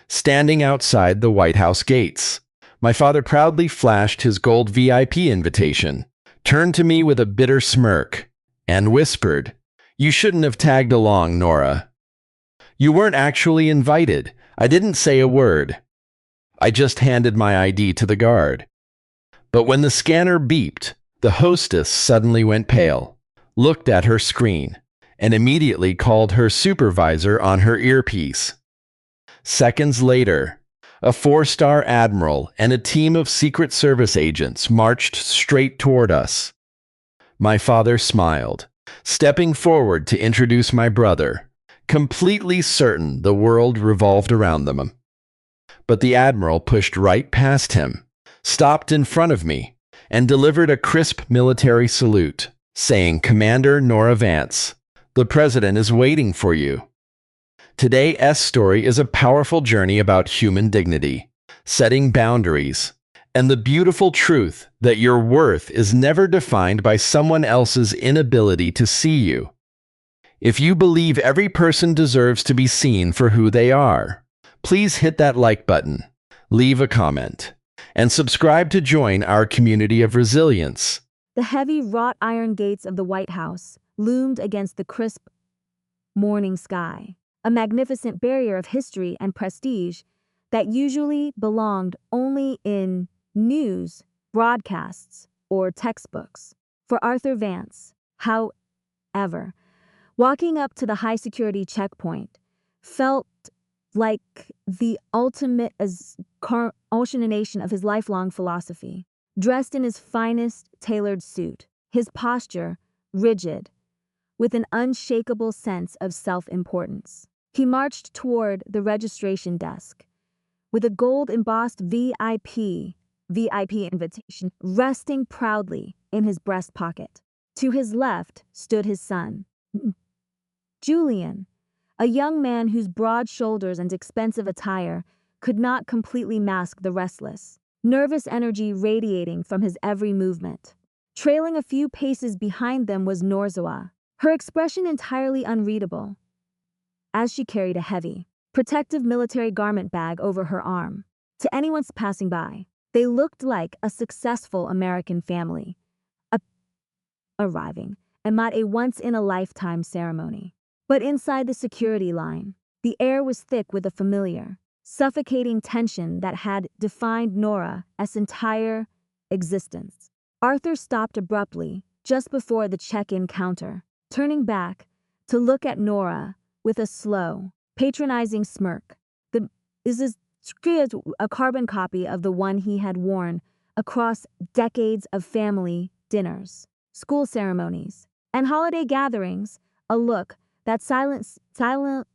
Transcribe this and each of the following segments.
standing outside the White House gates. My father proudly flashed his gold VIP invitation, turned to me with a bitter smirk, and whispered, "You shouldn't have tagged along, Nora. You weren't actually invited. I didn't say a word. I just handed my ID to the guard." But when the scanner beeped, the hostess suddenly went pale, looked at her screen, and immediately called her supervisor on her earpiece. Seconds later, a four-star admiral and a team of Secret Service agents marched straight toward us. My father smiled, stepping forward to introduce my brother, completely certain the world revolved around them. But the admiral pushed right past him, stopped in front of me, and delivered a crisp military salute, saying, "Commander Nora Vance, the president is waiting for you." Today's story is a powerful journey about human dignity, setting boundaries, and the beautiful truth that your worth is never defined by someone else's inability to see you. If you believe every person deserves to be seen for who they are, please hit that like button, leave a comment, and subscribe to join our community of resilience. The heavy wrought iron gates of the White House loomed against the crisp morning sky, a magnificent barrier of history and prestige that usually belonged only in news, broadcasts, or textbooks. For Arthur Vance, however, walking up to the high-security checkpoint felt like the ultimate culmination of his lifelong philosophy. Dressed in his finest tailored suit, his posture rigid, with an unshakable sense of self-importance, he marched toward the registration desk, with a gold-embossed VIP invitation resting proudly in his breast pocket. To his left stood his son, Julian, a young man whose broad shoulders and expensive attire could not completely mask the restless, nervous energy radiating from his every movement. Trailing a few paces behind them was Norzoa, her expression entirely unreadable, as she carried a heavy, protective military garment bag over her arm. To anyone passing by, they looked like a successful American family, arriving at a once-in-a-lifetime ceremony. But inside the security line, the air was thick with a familiar, suffocating tension that had defined Nora's entire existence. Arthur stopped abruptly just before the check-in counter, turning back to look at Nora with a slow, patronizing smirk. This is a carbon copy of the one he had worn across decades of family dinners, school ceremonies, and holiday gatherings, a look that silent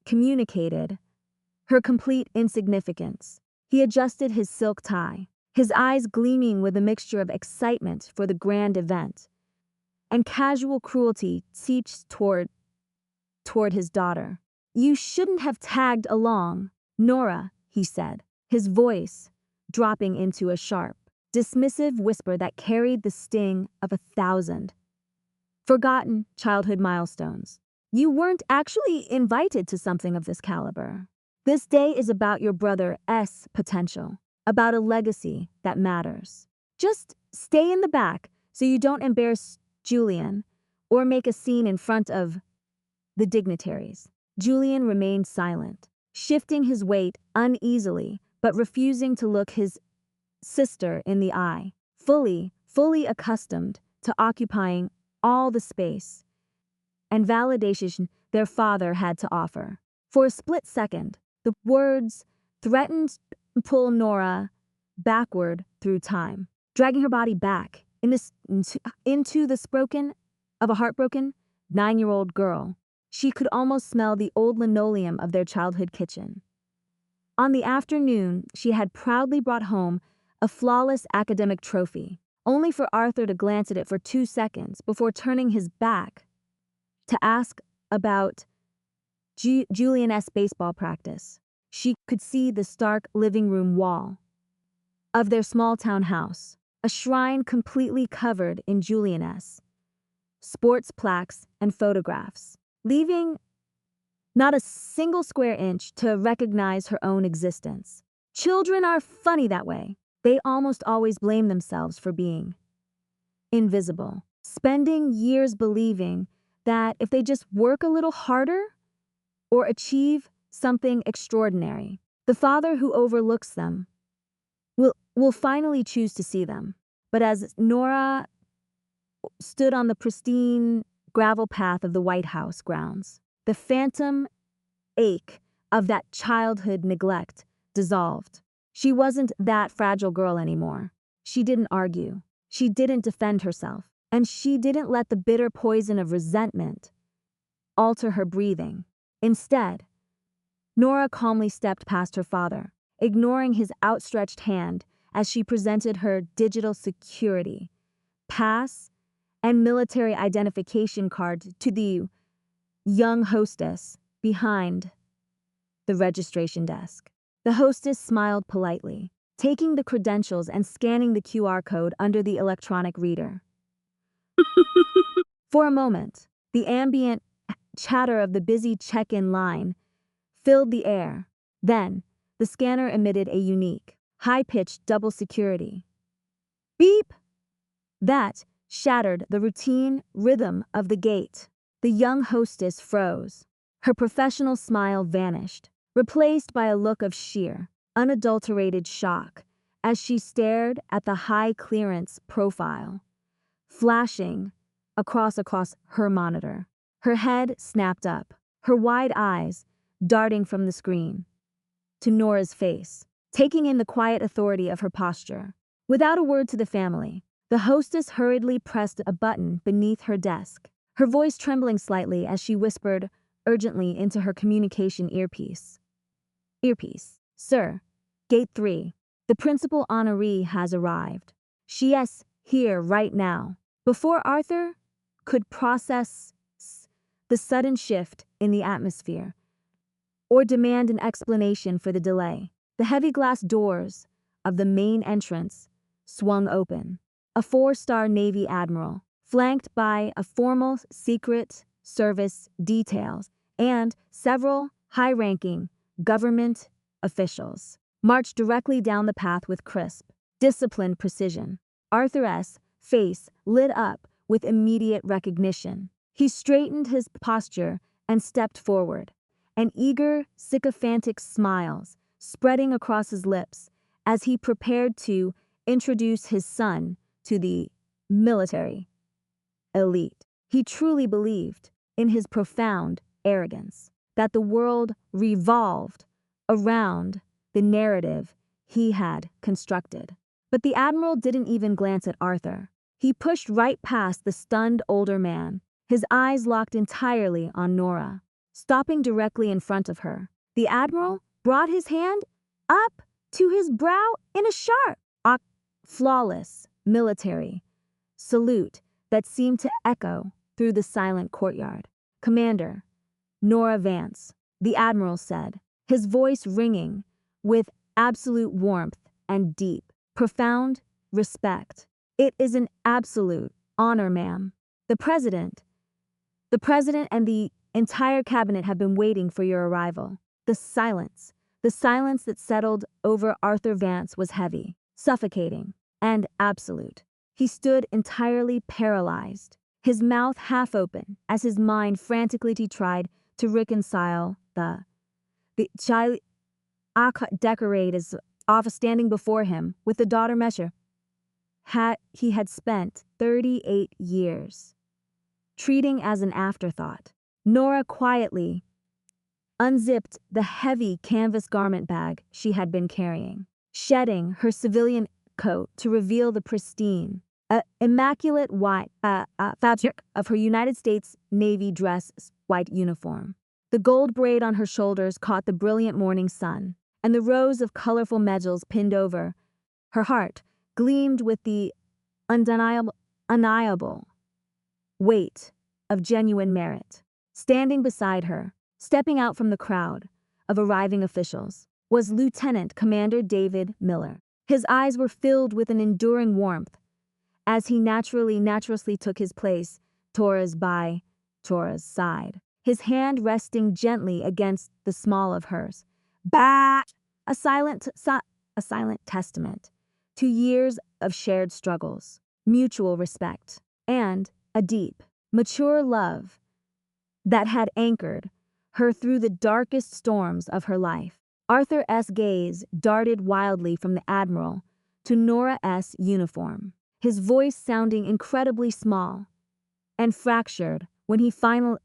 communicated her complete insignificance. He adjusted his silk tie, his eyes gleaming with a mixture of excitement for the grand event and casual cruelty seeped toward his daughter. "You shouldn't have tagged along, Nora," he said, his voice dropping into a sharp, dismissive whisper that carried the sting of 1,000 forgotten childhood milestones. "You weren't actually invited to something of this caliber. This day is about your brother's potential, about a legacy that matters. Just stay in the back so you don't embarrass Julian or make a scene in front of the dignitaries." Julian remained silent, shifting his weight uneasily but refusing to look his sister in the eye, fully accustomed to occupying all the space and validation their father had to offer. For a split second, the words threatened to pull Nora backward through time, dragging her body back into the spoken of a heartbroken 9-year-old girl. She could almost smell the old linoleum of their childhood kitchen. On the afternoon, she had proudly brought home a flawless academic trophy, only for Arthur to glance at it for 2 seconds before turning his back to ask about Julian's baseball practice. She could see the stark living room wall of their small-town house, a shrine completely covered in Julian's sports plaques and photographs, leaving not a single square inch to recognize her own existence. Children are funny that way. They almost always blame themselves for being invisible, spending years believing that if they just work a little harder or achieve something extraordinary, the Father who overlooks them will finally choose to see them. But as Nora stood on the pristine gravel path of the White House grounds, the phantom ache of that childhood neglect dissolved. She wasn't that fragile girl anymore. She didn't argue. She didn't defend herself. And she didn't let the bitter poison of resentment alter her breathing. Instead, Nora calmly stepped past her father, ignoring his outstretched hand as she presented her digital security pass and military identification card to the young hostess behind the registration desk. The hostess smiled politely, taking the credentials and scanning the QR code under the electronic reader. For a moment, the ambient chatter of the busy check-in line filled the air. Then, the scanner emitted a unique, high-pitched double security beep that shattered the routine rhythm of the gate. The young hostess froze. Her professional smile vanished, replaced by a look of sheer, unadulterated shock as she stared at the high-clearance profile flashing across her monitor. Her head snapped up, her wide eyes darting from the screen to Nora's face, taking in the quiet authority of her posture. Without a word to the family, the hostess hurriedly pressed a button beneath her desk, her voice trembling slightly as she whispered urgently into her communication earpiece. Sir, Gate 3. The principal honoree has arrived. She is here right now. Before Arthur could process the sudden shift in the atmosphere or demand an explanation for the delay, the heavy glass doors of the main entrance swung open. A 4-star Navy admiral, flanked by a formal Secret Service details and several high-ranking government officials, marched directly down the path with crisp, disciplined precision. Arthur's face lit up with immediate recognition. He straightened his posture and stepped forward, an eager, sycophantic smiles spreading across his lips as he prepared to introduce his son to the military elite. He truly believed, in his profound arrogance, that the world revolved around the narrative he had constructed. But the admiral didn't even glance at Arthur. He pushed right past the stunned older man, his eyes locked entirely on Nora. Stopping directly in front of her, the admiral brought his hand up to his brow in a sharp, flawless military salute that seemed to echo through the silent courtyard. "Commander Nora Vance," the admiral said, his voice ringing with absolute warmth and deep, profound respect. "It is an absolute honor, ma'am. The president and the entire cabinet have been waiting for your arrival." The silence that settled over Arthur Vance was heavy, suffocating, and absolute. He stood entirely paralyzed, his mouth half open as his mind frantically tried to reconcile the child decorated office standing before him with the daughter measure he had spent 38 years treating as an afterthought. Nora quietly unzipped the heavy canvas garment bag she had been carrying, shedding her civilian coat to reveal the pristine, immaculate white fabric of her United States Navy dress white uniform. The gold braid on her shoulders caught the brilliant morning sun, and the rows of colorful medals pinned over her heart gleamed with the undeniable weight of genuine merit. Standing beside her, stepping out from the crowd of arriving officials, was Lieutenant Commander David Miller. His eyes were filled with an enduring warmth as he naturally took his place by Tora's side. his hand resting gently against the small of hers. Bah! A silent testament to years of shared struggles, mutual respect, and a deep, mature love that had anchored her through the darkest storms of her life. Arthur's gaze darted wildly from the Admiral to Nora's uniform, his voice sounding incredibly small and fractured when he finally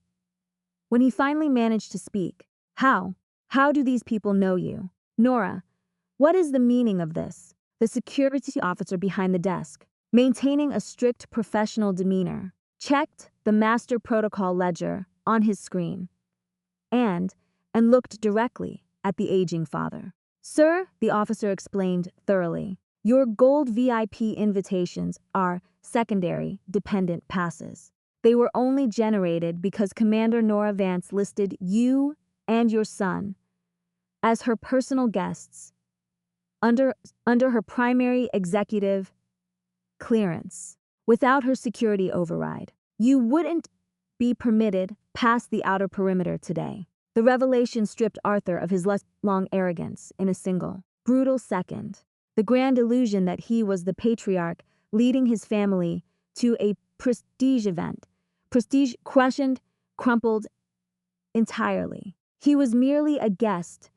managed to speak. How do these people know you? Nora, what is the meaning of this? The security officer behind the desk, maintaining a strict professional demeanor, checked the master protocol ledger on his screen and looked directly at the aging father. Sir, the officer explained thoroughly, your gold VIP invitations are secondary dependent passes. They were only generated because Commander Nora Vance listed you and your son as her personal guests under her primary executive clearance. Without her security override, you wouldn't be permitted past the outer perimeter today. The revelation stripped Arthur of his long arrogance in a single, brutal second. The grand illusion that he was the patriarch leading his family to a prestige event, crumpled entirely. He was merely a guest,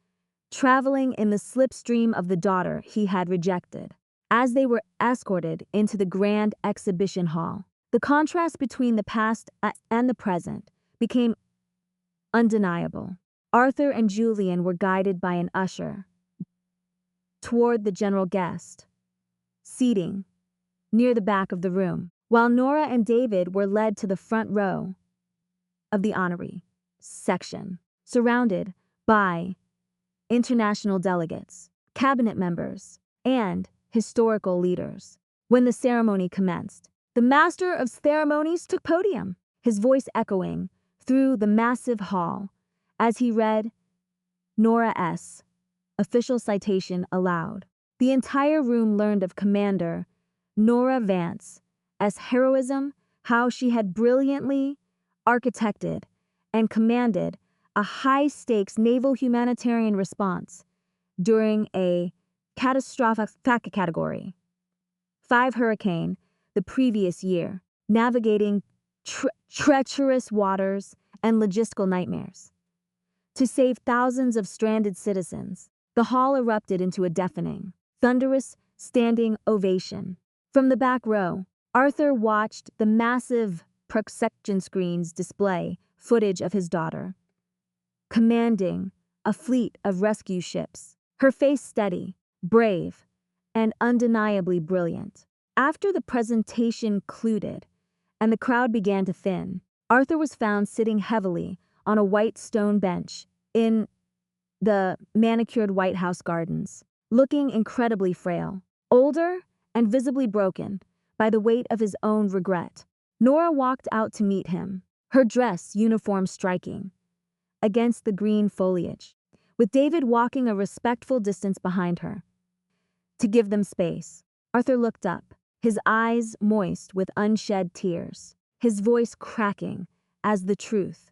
traveling in the slipstream of the daughter he had rejected. As they were escorted into the grand exhibition hall, the contrast between the past and the present became undeniable. Arthur and Julian were guided by an usher toward the general guest seating near the back of the room, while Nora and David were led to the front row of the honoree section, surrounded by international delegates, cabinet members, and historical leaders. When the ceremony commenced, the master of ceremonies took podium, his voice echoing through the massive hall as he read Nora's official citation aloud. The entire room learned of Commander Nora Vance's heroism, how she had brilliantly architected and commanded a high-stakes naval humanitarian response during a catastrophic category 5 hurricane the previous year, navigating treacherous waters and logistical nightmares to save thousands of stranded citizens. The hall erupted into a deafening, thunderous standing ovation. From the back row, Arthur watched the massive projection screens display footage of his daughter, commanding a fleet of rescue ships, her face steady, brave, and undeniably brilliant. After the presentation concluded and the crowd began to thin, Arthur was found sitting heavily on a white stone bench in the manicured White House gardens, looking incredibly frail, older, and visibly broken by the weight of his own regret. Nora walked out to meet him, her dress uniform striking against the green foliage, with David walking a respectful distance behind her. To give them space, Arthur looked up, his eyes moist with unshed tears, his voice cracking as the truth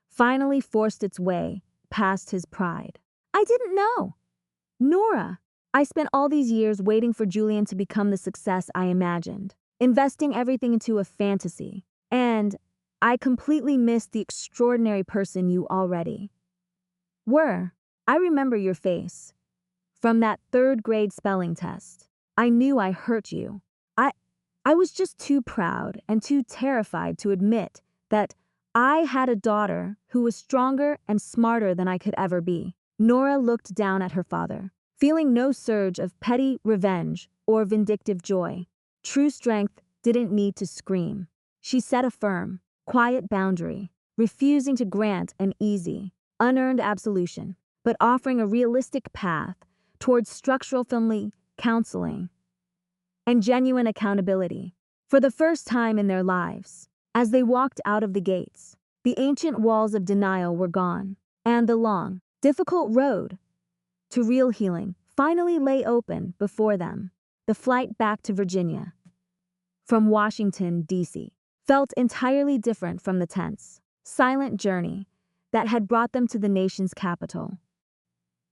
finally forced its way past his pride. I didn't know. Nora, I spent all these years waiting for Julian to become the success I imagined, investing everything into a fantasy, and I completely missed the extraordinary person you already were. I remember your face from that 3rd grade spelling test. I knew I hurt you. I was just too proud and too terrified to admit that I had a daughter who was stronger and smarter than I could ever be. Nora looked down at her father, feeling no surge of petty revenge or vindictive joy. True strength didn't need to scream. She set a firm, quiet boundary, refusing to grant an easy, unearned absolution, but offering a realistic path towards structural family counseling and genuine accountability. For the first time in their lives, as they walked out of the gates, the ancient walls of denial were gone, and the long, difficult road to real healing finally lay open before them. The flight back to Virginia from Washington, D.C., felt entirely different from the tense, silent journey that had brought them to the nation's capital.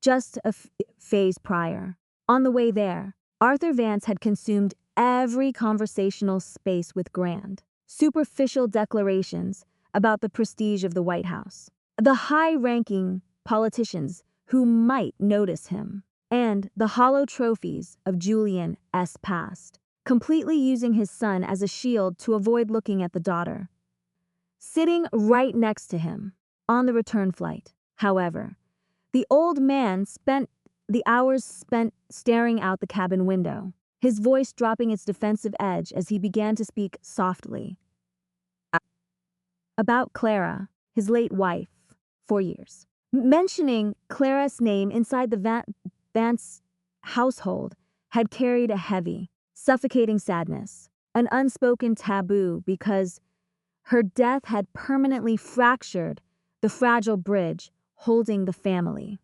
Just a phase prior. On the way there, Arthur Vance had consumed every conversational space with grand, superficial declarations about the prestige of the White House, the high-ranking politicians who might notice him, and the hollow trophies of Julian S. past, completely using his son as a shield to avoid looking at the daughter sitting right next to him. On the return flight, however, the old man spent the hours spent staring out the cabin window, his voice dropping its defensive edge as he began to speak softly about Clara, his late wife, 4 years. Mentioning Clara's name inside the Vance household had carried a heavy, suffocating sadness, an unspoken taboo because her death had permanently fractured the fragile bridge holding the family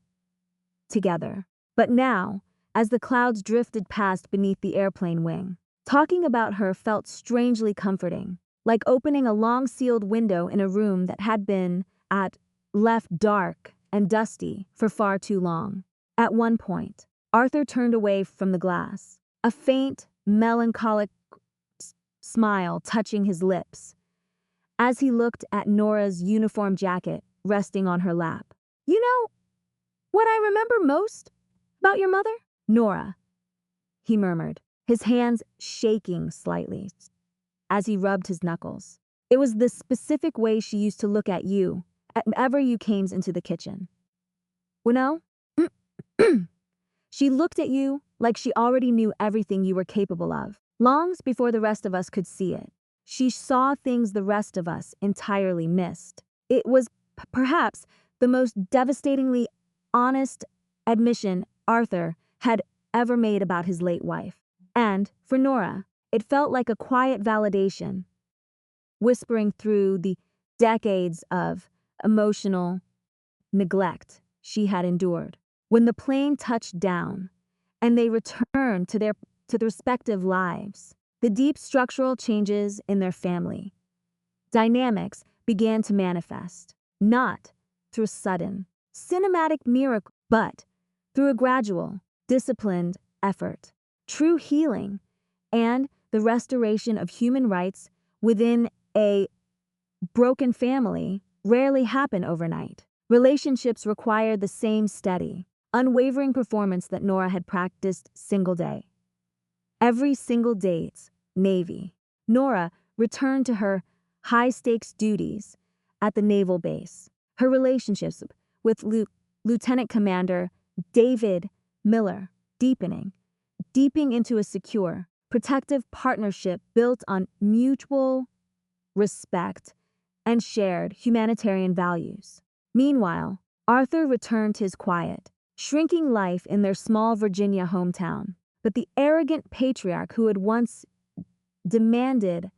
together. But now, as the clouds drifted past beneath the airplane wing, talking about her felt strangely comforting, like opening a long-sealed window in a room that had been left dark and dusty for far too long. At one point, Arthur turned away from the glass, a faint, melancholic smile touching his lips, as he looked at Nora's uniform jacket resting on her lap. You know what I remember most about your mother? Nora, he murmured, his hands shaking slightly as he rubbed his knuckles. It was the specific way she used to look at you whenever you came into the kitchen. You know? She looked at you like she already knew everything you were capable of, long before the rest of us could see it. She saw things the rest of us entirely missed. It was perhaps the most devastatingly honest admission Arthur had ever made about his late wife. And, for Nora, it felt like a quiet validation, whispering through the decades of emotional neglect she had endured. When the plane touched down and they returned to their respective lives, the deep structural changes in their family dynamics began to manifest, not through a sudden, cinematic miracle, but through a gradual, disciplined effort. True healing and the restoration of human rights within a broken family rarely happen overnight. Relationships required the same steady, unwavering performance that Nora had practiced single day. Every single day's Navy, Nora returned to her high-stakes duties at the naval base. Her relationships with Lieutenant Commander David Miller deepening into a secure, protective partnership built on mutual respect and shared humanitarian values. Meanwhile, Arthur returned to his quiet, shrinking life in their small Virginia hometown. But the arrogant patriarch who had once demanded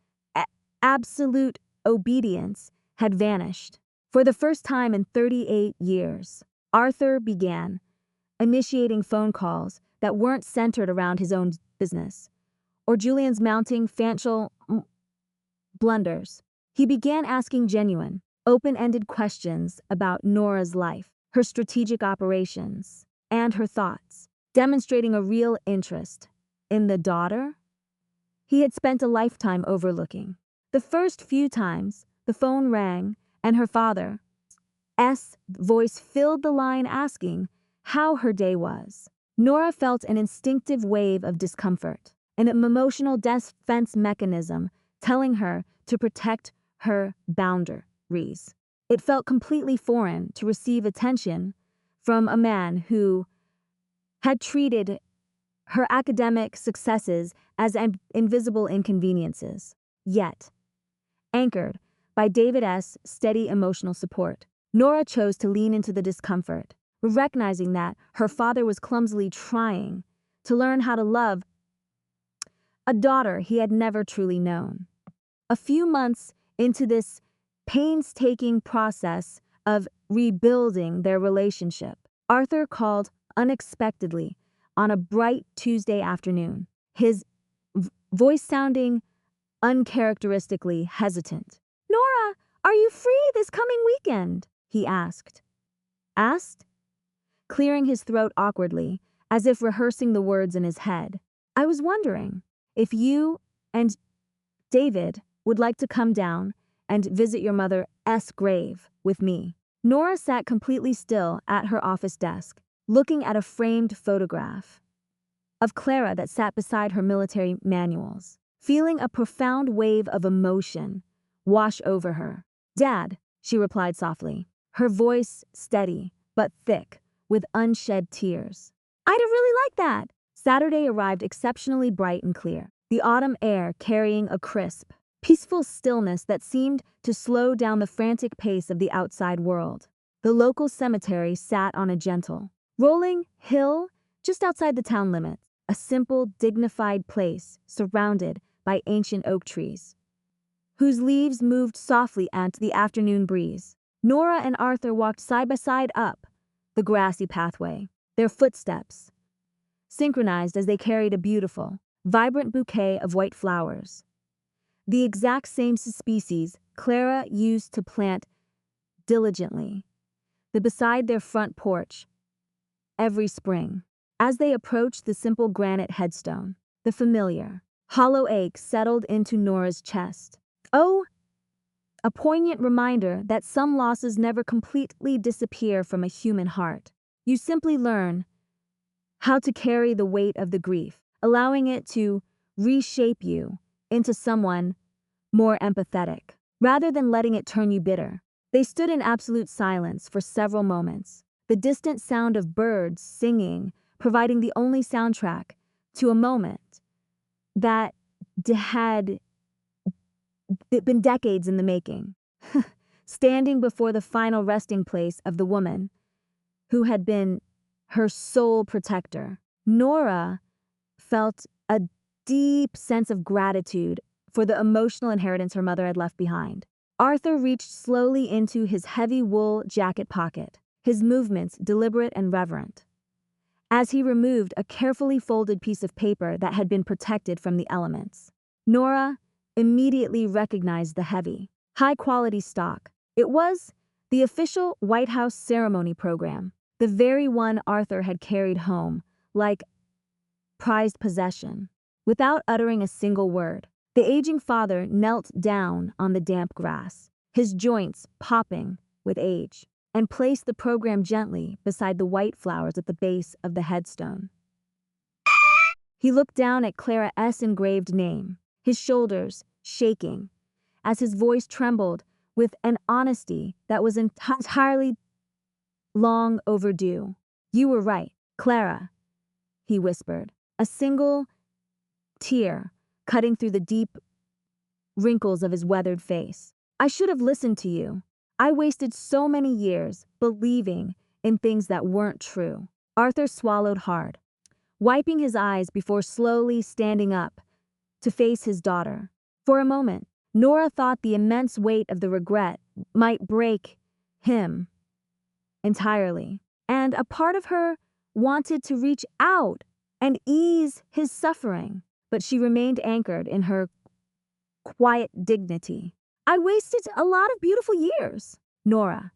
absolute obedience had vanished. For the first time in 38 years, Arthur began initiating phone calls that weren't centered around his own business or Julian's mounting financial blunders. He began asking genuine, open-ended questions about Nora's life, her strategic operations, and her thoughts, demonstrating a real interest in the daughter he had spent a lifetime overlooking. The first few times the phone rang and her father's voice filled the line asking how her day was, Nora felt an instinctive wave of discomfort, an emotional defense mechanism telling her to protect her boundaries. It felt completely foreign to receive attention from a man who had treated her academic successes as invisible inconveniences. Yet, anchored by David's steady emotional support, Nora chose to lean into the discomfort, recognizing that her father was clumsily trying to learn how to love a daughter he had never truly known. A few months into this painstaking process of rebuilding their relationship, Arthur called unexpectedly on a bright Tuesday afternoon, his voice sounding uncharacteristically hesitant. Nora, Are you free this coming weekend? He asked. Asked? Clearing his throat awkwardly, as if rehearsing the words in his head. I was wondering if you and David would like to come down and visit your mother's grave with me. Nora sat completely still at her office desk, looking at a framed photograph of Clara that sat beside her military manuals, feeling a profound wave of emotion wash over her. Dad, she replied softly, her voice steady but thick with unshed tears. I'd really like that. Saturday arrived exceptionally bright and clear, the autumn air carrying a crisp, peaceful stillness that seemed to slow down the frantic pace of the outside world. The local cemetery sat on a gentle, rolling hill just outside the town limits, a simple, dignified place surrounded by ancient oak trees, whose leaves moved softly at the afternoon breeze. Nora and Arthur walked side by side up the grassy pathway, their footsteps synchronized as they carried a beautiful, vibrant bouquet of white flowers, the exact same species Clara used to plant diligently beside their front porch every spring. As they approached the simple granite headstone, the familiar, hollow ache settled into Nora's chest. Oh, a poignant reminder that some losses never completely disappear from a human heart. You simply learn how to carry the weight of the grief, allowing it to reshape you into someone more empathetic, rather than letting it turn you bitter. They stood in absolute silence for several moments, the distant sound of birds singing providing the only soundtrack to a moment that had been decades in the making. Standing before the final resting place of the woman who had been her sole protector, Nora felt a deep sense of gratitude for the emotional inheritance her mother had left behind. Arthur reached slowly into his heavy wool jacket pocket, his movements deliberate and reverent, as he removed a carefully folded piece of paper that had been protected from the elements. Nora immediately recognized the heavy, high-quality stock. It was the official White House ceremony program, the very one Arthur had carried home, like prized possession. Without uttering a single word, the aging father knelt down on the damp grass, his joints popping with age, and placed the program gently beside the white flowers at the base of the headstone. He looked down at Clara's engraved name, his shoulders shaking, as his voice trembled with an honesty that was entirely long overdue. You were right, Clara, he whispered, a single tear cutting through the deep wrinkles of his weathered face. I should have listened to you. I wasted so many years believing in things that weren't true. Arthur swallowed hard, wiping his eyes before slowly standing up to face his daughter. For a moment, Nora thought the immense weight of the regret might break him entirely, and a part of her wanted to reach out and ease his suffering, but she remained anchored in her quiet dignity. I wasted a lot of beautiful years, Nora,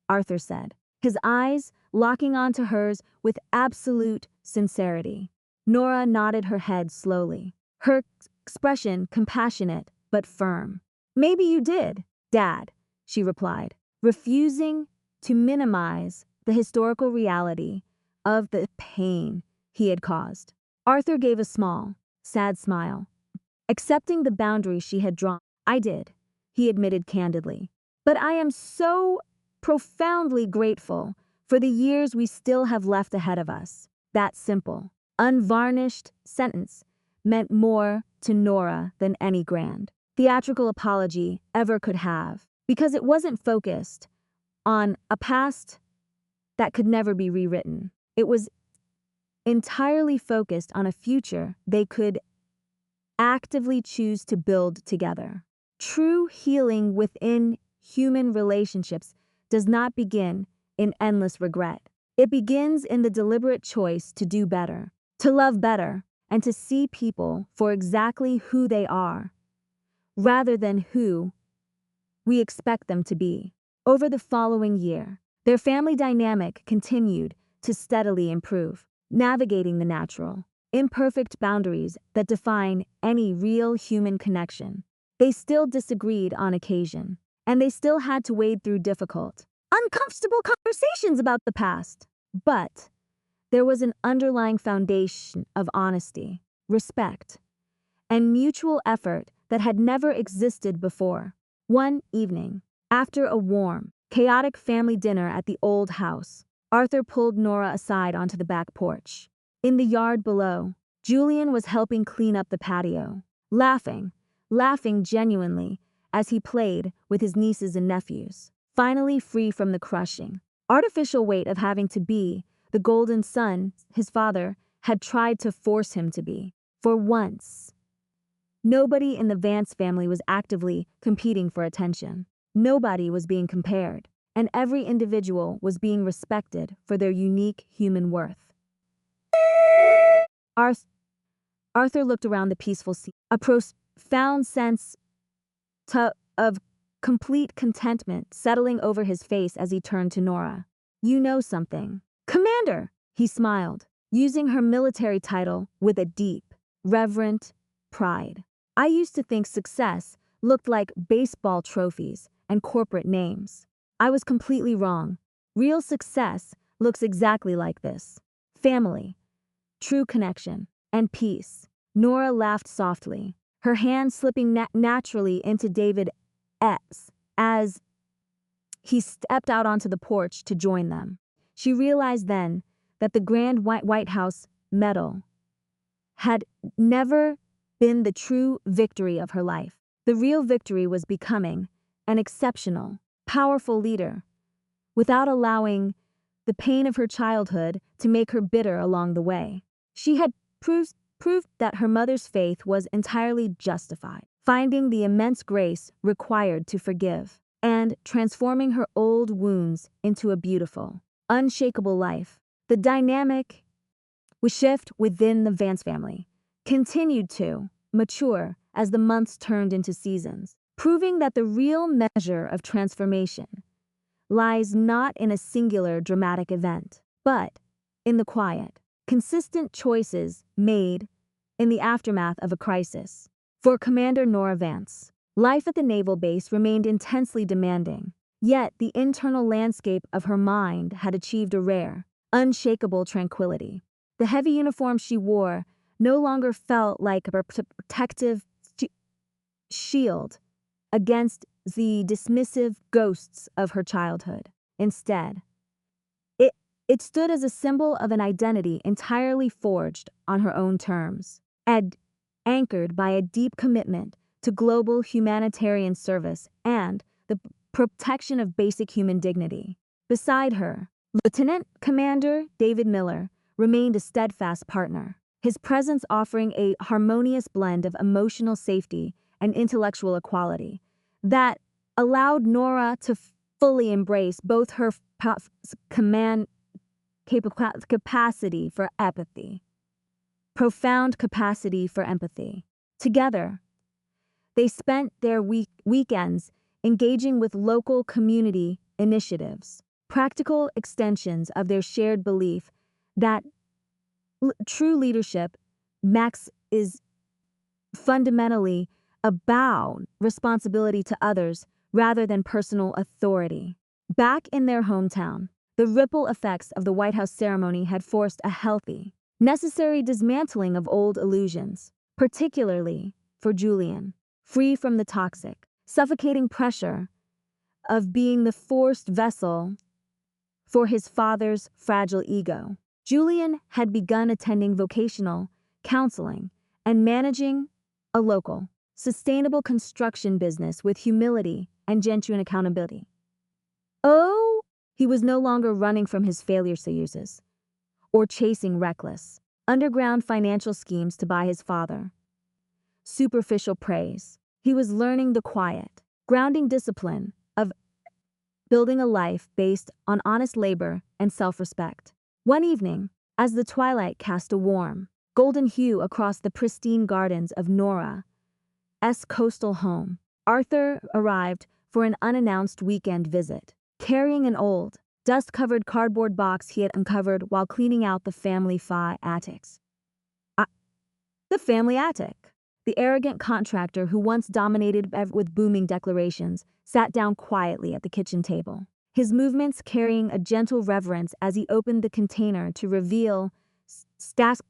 Arthur said, his eyes locking onto hers with absolute sincerity. Nora nodded her head slowly, her expression compassionate but firm. Maybe you did, Dad, she replied, refusing to minimize the historical reality of the pain he had caused. Arthur gave a small, sad smile, accepting the boundary she had drawn. I did, he admitted candidly. But I am so profoundly grateful for the years we still have left ahead of us. That simple, unvarnished sentence meant more to Nora than any grand, theatrical apology ever could have, because it wasn't focused on a past that could never be rewritten. It was entirely focused on a future they could actively choose to build together. True healing within human relationships does not begin in endless regret. It begins in the deliberate choice to do better, to love better, and to see people for exactly who they are, rather than who we expect them to be. Over the following year, their family dynamic continued to steadily improve, navigating the natural, imperfect boundaries that define any real human connection. They still disagreed on occasion, and they still had to wade through difficult, uncomfortable conversations about the past. But there was an underlying foundation of honesty, respect, and mutual effort that had never existed before. One evening, after a warm, chaotic family dinner at the old house, Arthur pulled Nora aside onto the back porch. In the yard below, Julian was helping clean up the patio, laughing genuinely as he played with his nieces and nephews, finally free from the crushing, artificial weight of having to be the golden son his father had tried to force him to be. For once, nobody in the Vance family was actively competing for attention. Nobody was being compared, and every individual was being respected for their unique human worth. Arthur looked around the peaceful scene, a profound sense of complete contentment settling over his face as he turned to Nora. "You know something, Commander," he smiled, using her military title with a deep, reverent pride. "I used to think success looked like baseball trophies and corporate names. I was completely wrong. Real success looks exactly like this: family, true connection, and peace." Nora laughed softly, her hand slipping naturally into David's as he stepped out onto the porch to join them. She realized then that the grand White House medal had never been the true victory of her life. The real victory was becoming an exceptional, powerful leader without allowing the pain of her childhood to make her bitter along the way. She had proved that her mother's faith was entirely justified, finding the immense grace required to forgive, and transforming her old wounds into a beautiful, unshakable life. The dynamic shift within the Vance family continued to mature as the months turned into seasons, proving that the real measure of transformation lies not in a singular dramatic event, but in the quiet, consistent choices made in the aftermath of a crisis. For Commander Nora Vance, life at the naval base remained intensely demanding, yet the internal landscape of her mind had achieved a rare, unshakable tranquility. The heavy uniform she wore no longer felt like a protective shield against the dismissive ghosts of her childhood. Instead, it stood as a symbol of an identity entirely forged on her own terms, and anchored by a deep commitment to global humanitarian service and the protection of basic human dignity. Beside her, Lieutenant Commander David Miller remained a steadfast partner, his presence offering a harmonious blend of emotional safety and intellectual equality that allowed Nora to fully embrace both her command capacity for empathy, profound capacity for empathy. Together, they spent their weekends engaging with local community initiatives, practical extensions of their shared belief that true leadership, is fundamentally about responsibility to others rather than personal authority. Back in their hometown, the ripple effects of the White House ceremony had forced a healthy, necessary dismantling of old illusions, particularly for Julian, free from the toxic, suffocating pressure of being the forced vessel for his father's fragile ego. Julian had begun attending vocational counseling and managing a local, sustainable construction business with humility and genuine accountability. Oh, he was no longer running from his failures or chasing reckless, underground financial schemes to buy his father superficial praise. He was learning the quiet, grounding discipline of building a life based on honest labor and self-respect. One evening, as the twilight cast a warm, golden hue across the pristine gardens of Nora's coastal home, Arthur arrived for an unannounced weekend visit, carrying an old, dust-covered cardboard box he had uncovered while cleaning out the family attics. The family attic. The arrogant contractor who once dominated with booming declarations sat down quietly at the kitchen table, his movements carrying a gentle reverence as he opened the container to reveal stacks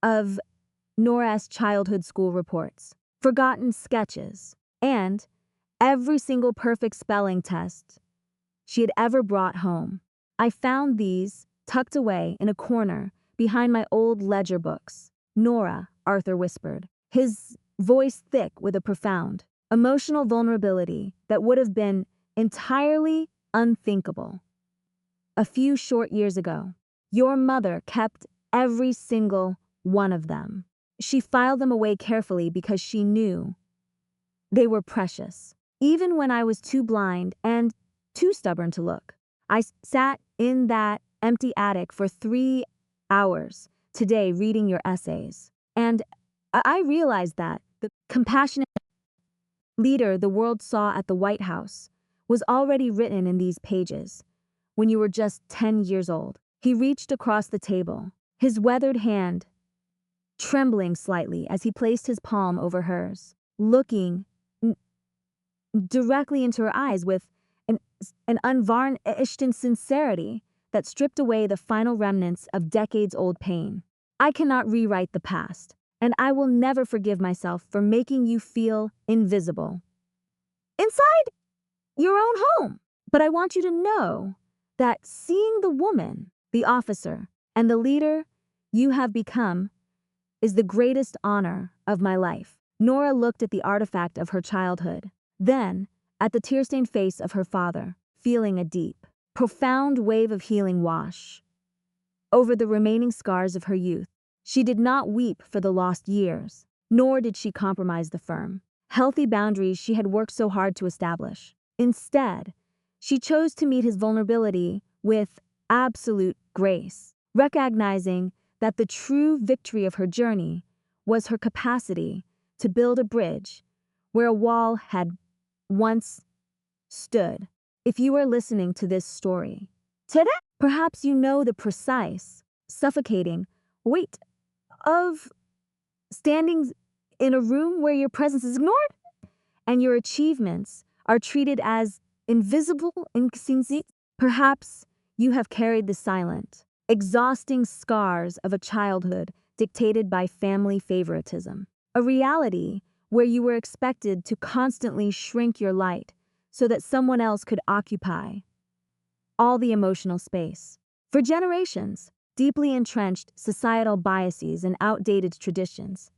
of Nora's childhood school reports, forgotten sketches, and every single perfect spelling test she had ever brought home. I found these tucked away in a corner behind my old ledger books. Nora, Arthur whispered, his voice thick with a profound, emotional vulnerability that would have been entirely unthinkable a few short years ago. Your mother kept every single one of them. She filed them away carefully because she knew they were precious. Even when I was too blind and too stubborn to look, I sat in that empty attic for 3 hours today reading your essays. And I realized that the compassionate leader the world saw at the White House was already written in these pages when you were just 10 years old. He reached across the table, his weathered hand trembling slightly as he placed his palm over hers, looking directly into her eyes with an unvarnished sincerity that stripped away the final remnants of decades-old pain. I cannot rewrite the past, and I will never forgive myself for making you feel invisible inside your own home. But I want you to know that seeing the woman, the officer, and the leader you have become is the greatest honor of my life. Nora looked at the artifact of her childhood, then at the tear-stained face of her father, feeling a deep, profound wave of healing wash over the remaining scars of her youth. She did not weep for the lost years, nor did she compromise the firm, healthy boundaries she had worked so hard to establish. Instead, she chose to meet his vulnerability with absolute grace, recognizing that the true victory of her journey was her capacity to build a bridge where a wall had once stood. If you are listening to this story today, perhaps you know the precise, suffocating weight of standing in a room where your presence is ignored and your achievements are treated as invisible inconsistencies. Perhaps you have carried the silent, exhausting scars of a childhood dictated by family favoritism, a reality where you were expected to constantly shrink your light so that someone else could occupy all the emotional space. For generations, deeply entrenched societal biases and outdated traditions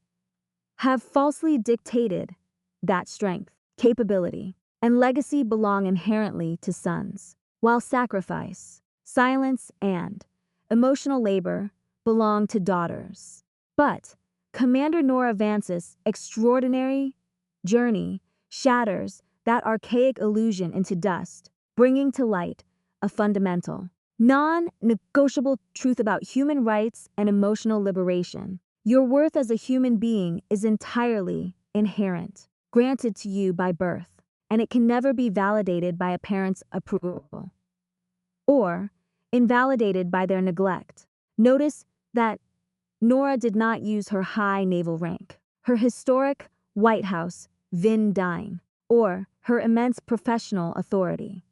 have falsely dictated that strength, capability, and legacy belong inherently to sons, while sacrifice, silence, and emotional labor belong to daughters. But Commander Nora Vance's extraordinary journey shatters that archaic illusion into dust, bringing to light a fundamental, non-negotiable truth about human rights and emotional liberation. Your worth as a human being is entirely inherent, granted to you by birth, and it can never be validated by a parent's approval or invalidated by their neglect. Notice that Nora did not use her high naval rank, her historic White House Vin Dine, or her immense professional authority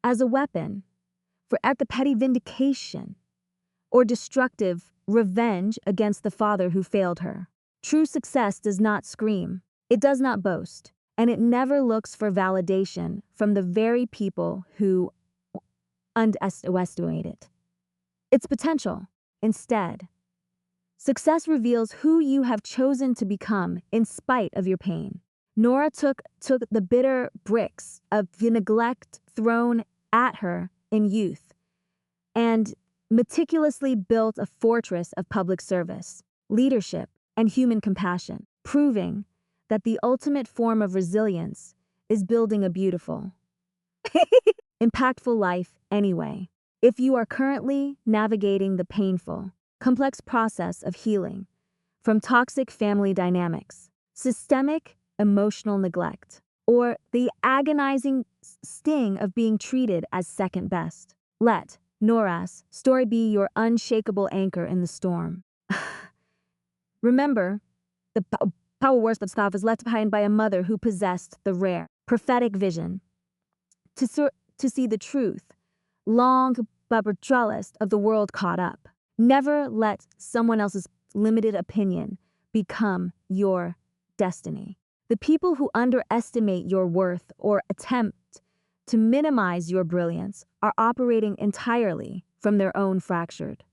as a weapon for at the petty vindication or destructive revenge against the father who failed her. True success does not scream, it does not boast, and it never looks for validation from the very people who underestimate it. Its potential. Instead, success reveals who you have chosen to become in spite of your pain. Nora took the bitter bricks of the neglect thrown at her in youth and meticulously built a fortress of public service, leadership, and human compassion, proving that the ultimate form of resilience is building a beautiful, impactful life anyway. If you are currently navigating the painful, complex process of healing from toxic family dynamics, systemic emotional neglect, or the agonizing sting of being treated as second best. Let Nora's story be your unshakable anchor in the storm. Remember, the power worst of stuff is left behind by a mother who possessed the rare, prophetic vision to see the truth, long but betrayals of the world caught up. Never let someone else's limited opinion become your destiny. The people who underestimate your worth or attempt to minimize your brilliance are operating entirely from their own fractured,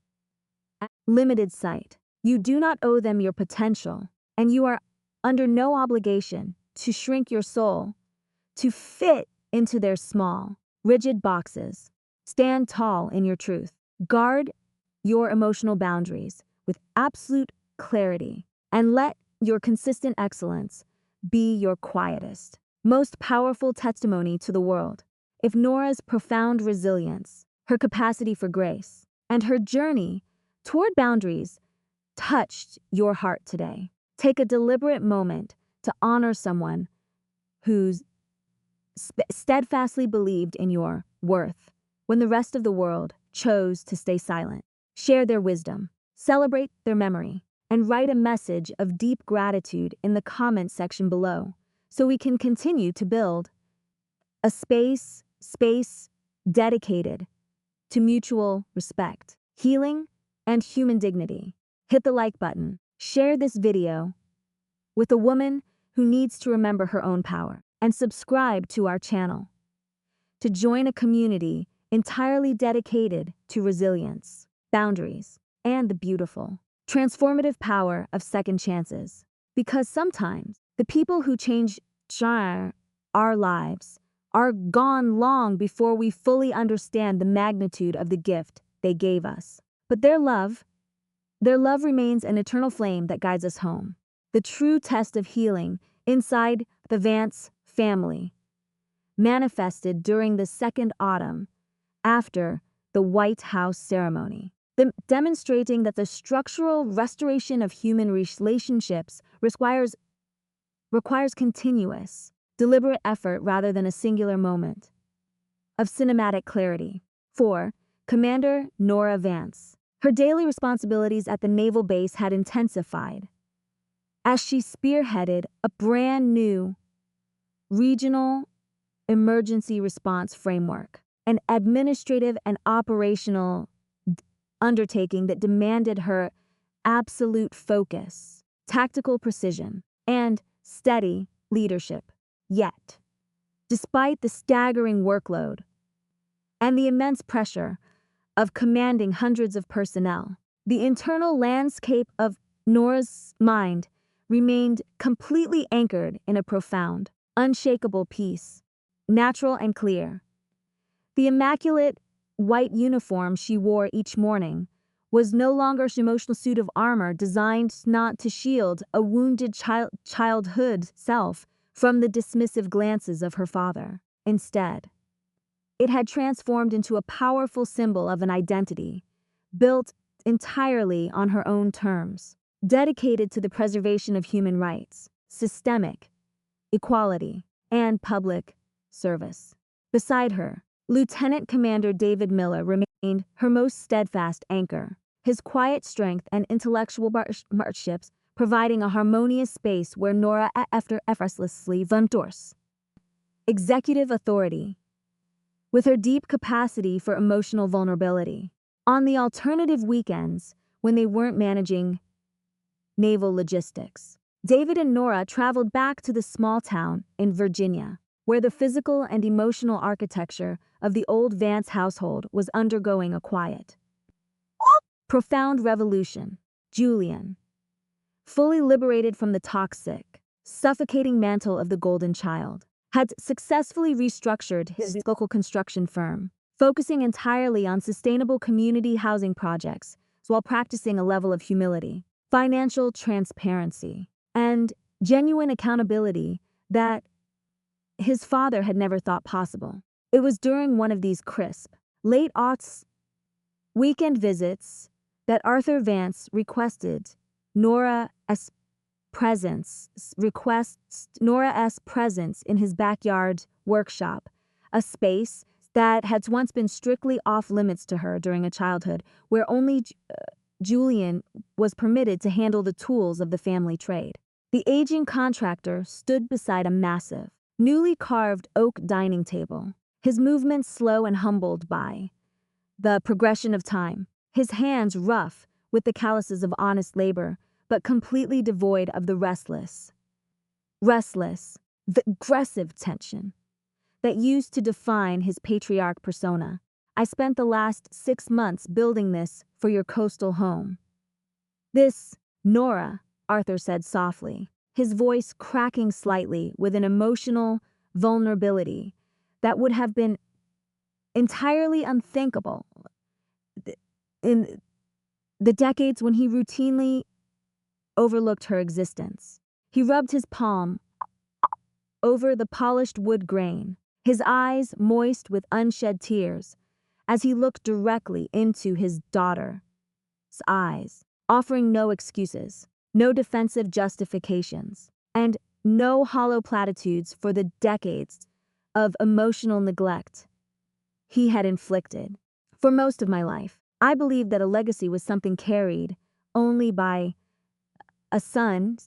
limited sight. You do not owe them your potential, and you are under no obligation to shrink your soul to fit into their small, rigid boxes. Stand tall in your truth. Guard your emotional boundaries with absolute clarity, and let your consistent excellence be your quietest, most powerful testimony to the world. If Nora's profound resilience, her capacity for grace, and her journey toward boundaries touched your heart today, take a deliberate moment to honor someone who's steadfastly believed in your worth when the rest of the world chose to stay silent. Share their wisdom, celebrate their memory, and write a message of deep gratitude in the comment section below so we can continue to build a space dedicated to mutual respect, healing, and human dignity. Hit the like button. Share this video with a woman who needs to remember her own power, and subscribe to our channel to join a community entirely dedicated to resilience, boundaries, and the beautiful, transformative power of second chances. Because sometimes the people who change our lives are gone long before we fully understand the magnitude of the gift they gave us. But their love remains an eternal flame that guides us home. The true test of healing inside the Vance family manifested during the second autumn after the White House ceremony, demonstrating that the structural restoration of human relationships requires continuous, deliberate effort rather than a singular moment of cinematic clarity. 4. Commander Nora Vance. Her daily responsibilities at the naval base had intensified as she spearheaded a brand new regional emergency response framework, an administrative and operational undertaking that demanded her absolute focus, tactical precision, and steady leadership. Yet, despite the staggering workload and the immense pressure of commanding hundreds of personnel, the internal landscape of Nora's mind remained completely anchored in a profound, unshakable peace, natural and clear. The immaculate white uniform she wore each morning was no longer an emotional suit of armor designed not to shield a wounded childhood self from the dismissive glances of her father. Instead, it had transformed into a powerful symbol of an identity, built entirely on her own terms, dedicated to the preservation of human rights, systemic equality, and public service. Beside her, Lieutenant Commander David Miller remained her most steadfast anchor, his quiet strength and intellectual partnerships providing a harmonious space where Nora effortlessly endorses executive authority, with her deep capacity for emotional vulnerability. On the alternative weekends, when they weren't managing naval logistics, David and Nora traveled back to the small town in Virginia, where the physical and emotional architecture of the old Vance household was undergoing a quiet, profound revolution. Julian, fully liberated from the toxic, suffocating mantle of the golden child, had successfully restructured his local construction firm, focusing entirely on sustainable community housing projects while practicing a level of humility, financial transparency, and genuine accountability that his father had never thought possible. It was during one of these crisp, late-aughts weekend visits that Arthur Vance requested Nora Nora's presence in his backyard workshop, a space that had once been strictly off limits to her during a childhood, where only Julian was permitted to handle the tools of the family trade. The aging contractor stood beside a massive, newly carved oak dining table, his movements slow and humbled by the progression of time, his hands rough with the calluses of honest labor, but completely devoid of the restless, the aggressive tension that used to define his patriarch persona. I spent the last 6 months building this for your coastal home. This, Nora, Arthur said softly, his voice cracking slightly with an emotional vulnerability that would have been entirely unthinkable in the decades when he routinely overlooked her existence. He rubbed his palm over the polished wood grain, his eyes moist with unshed tears, as he looked directly into his daughter's eyes, offering no excuses, no defensive justifications, and no hollow platitudes for the decades of emotional neglect he had inflicted. For most of my life, I believed that a legacy was something carried only by a son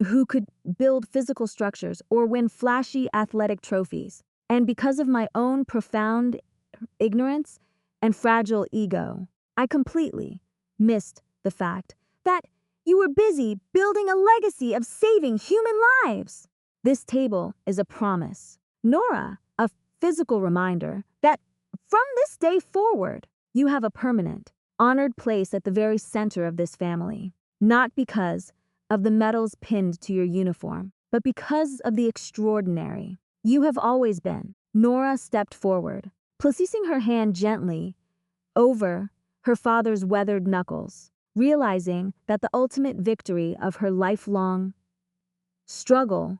who could build physical structures or win flashy athletic trophies. And because of my own profound ignorance and fragile ego, I completely missed the fact that you were busy building a legacy of saving human lives. This table is a promise, Nora, a physical reminder that from this day forward, you have a permanent, honored place at the very center of this family, not because of the medals pinned to your uniform, but because of the extraordinary you have always been. Nora stepped forward, placing her hand gently over her father's weathered knuckles, realizing that the ultimate victory of her lifelong struggle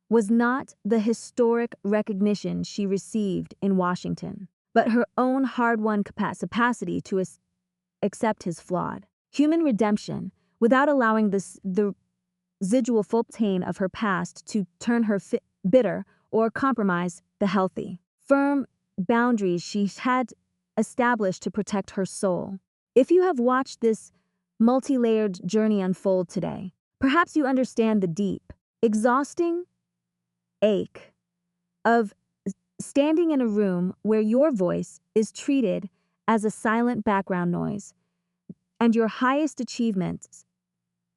was not the historic recognition she received in Washington, but her own hard-won capacity to accept his flawed human redemption without allowing the residual pain of her past to turn her bitter or compromise the healthy, firm boundaries she had established to protect her soul. If you have watched this multi-layered journey unfold today, perhaps you understand the deep, exhausting ache of standing in a room where your voice is treated as a silent background noise and your highest achievements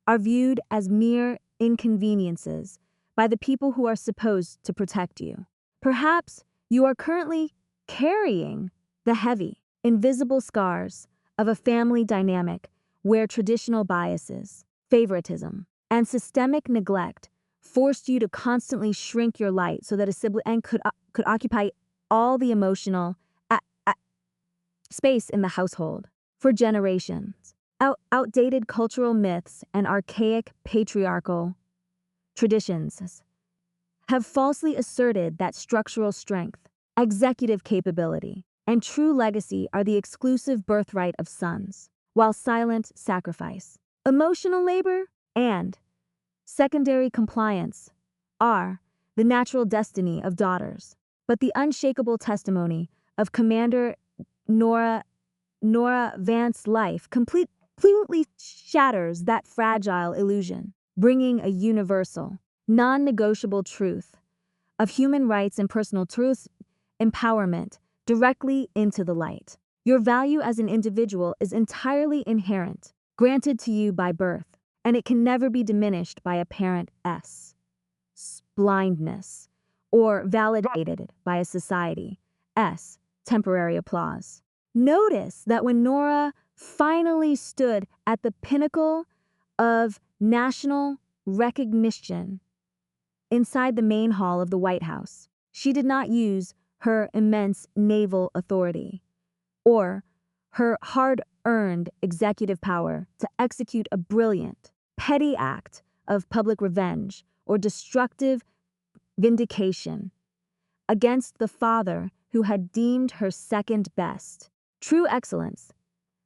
are viewed as mere inconveniences by the people who are supposed to protect you. Perhaps you are currently carrying the heavy, invisible scars of a family dynamic where traditional biases, favoritism, and systemic neglect forced you to constantly shrink your light so that a sibling could occupy all the emotional space in the household. For generations, outdated cultural myths and archaic patriarchal traditions have falsely asserted that structural strength, executive capability, and true legacy are the exclusive birthright of sons, while silent sacrifice, emotional labor, and secondary compliance are the natural destiny of daughters. But the unshakable testimony of Commander Nora Vance's life completely shatters that fragile illusion, bringing a universal, non-negotiable truth of human rights and personal truth empowerment directly into the light. Your value as an individual is entirely inherent, granted to you by birth, and it can never be diminished by a parent's blindness or validated by a society's temporary applause. Notice that when Nora finally stood at the pinnacle of national recognition inside the main hall of the White House, she did not use her immense naval authority or her hard-earned executive power to execute a brilliant, petty act of public revenge or destructive vindication against the father who had deemed her second best. True excellence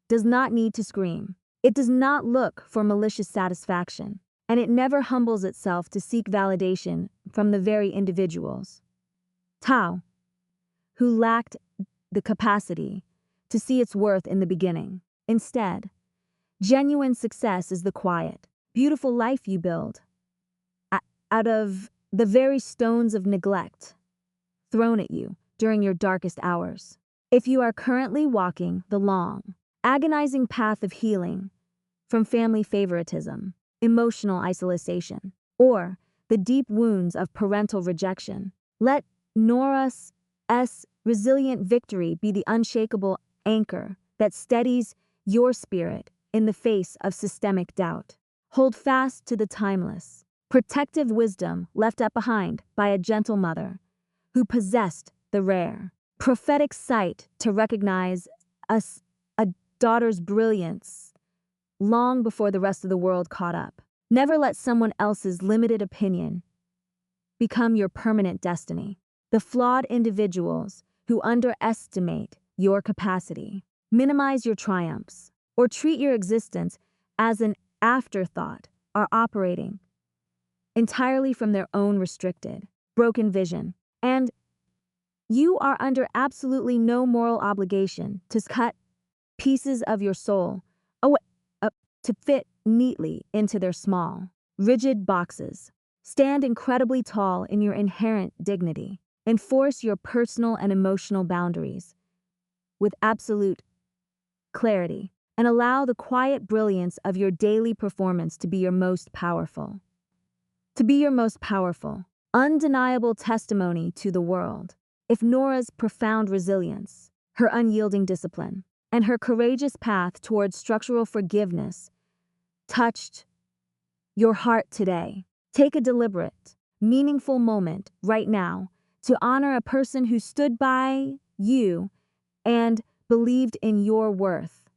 does not need to scream. It does not look for malicious satisfaction, and it never humbles itself to seek validation from the very individuals, Tao, who lacked the capacity to see its worth in the beginning. Instead, genuine success is the quiet, beautiful life you build out of the very stones of neglect thrown at you during your darkest hours. If you are currently walking the long, agonizing path of healing from family favoritism, emotional isolation, or the deep wounds of parental rejection, let Nora's resilient victory be the unshakable anchor that steadies your spirit in the face of systemic doubt. Hold fast to the timeless, protective wisdom left up behind by a gentle mother who possessed the rare, prophetic sight to recognize a daughter's brilliance long before the rest of the world caught up. Never let someone else's limited opinion become your permanent destiny. The flawed individuals who underestimate your capacity, minimize your triumphs, or treat your existence as an afterthought are operating entirely from their own restricted, broken vision. And you are under absolutely no moral obligation to cut pieces of your soul away to fit neatly into their small, rigid boxes. Stand incredibly tall in your inherent dignity. Enforce your personal and emotional boundaries with absolute clarity, and allow the quiet brilliance of your daily performance to be your most powerful. Undeniable testimony to the world. If Nora's profound resilience, her unyielding discipline, and her courageous path towards structural forgiveness touched your heart today, take a deliberate, meaningful moment right now to honor a person who stood by you and believed in your worth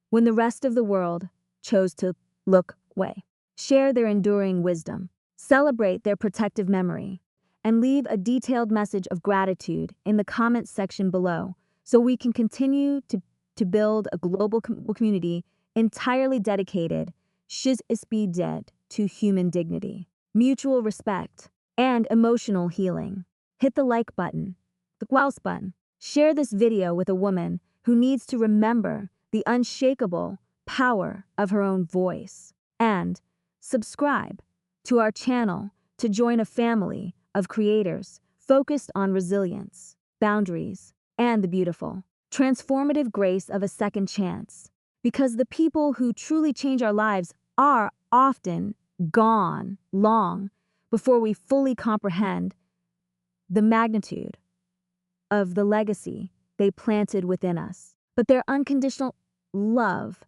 when the rest of the world chose to look away. Share their enduring wisdom, celebrate their protective memory, and leave a detailed message of gratitude in the comments section below so we can continue to build a global community entirely dedicated to human dignity, mutual respect, and emotional healing. Hit the like button, the mouse button. Share this video with a woman who needs to remember the unshakable power of her own voice. And subscribe to our channel to join a family of creators focused on resilience, boundaries, and the beautiful, transformative grace of a second chance. Because the people who truly change our lives are often gone long before we fully comprehend the magnitude of the legacy they planted within us. But their unconditional love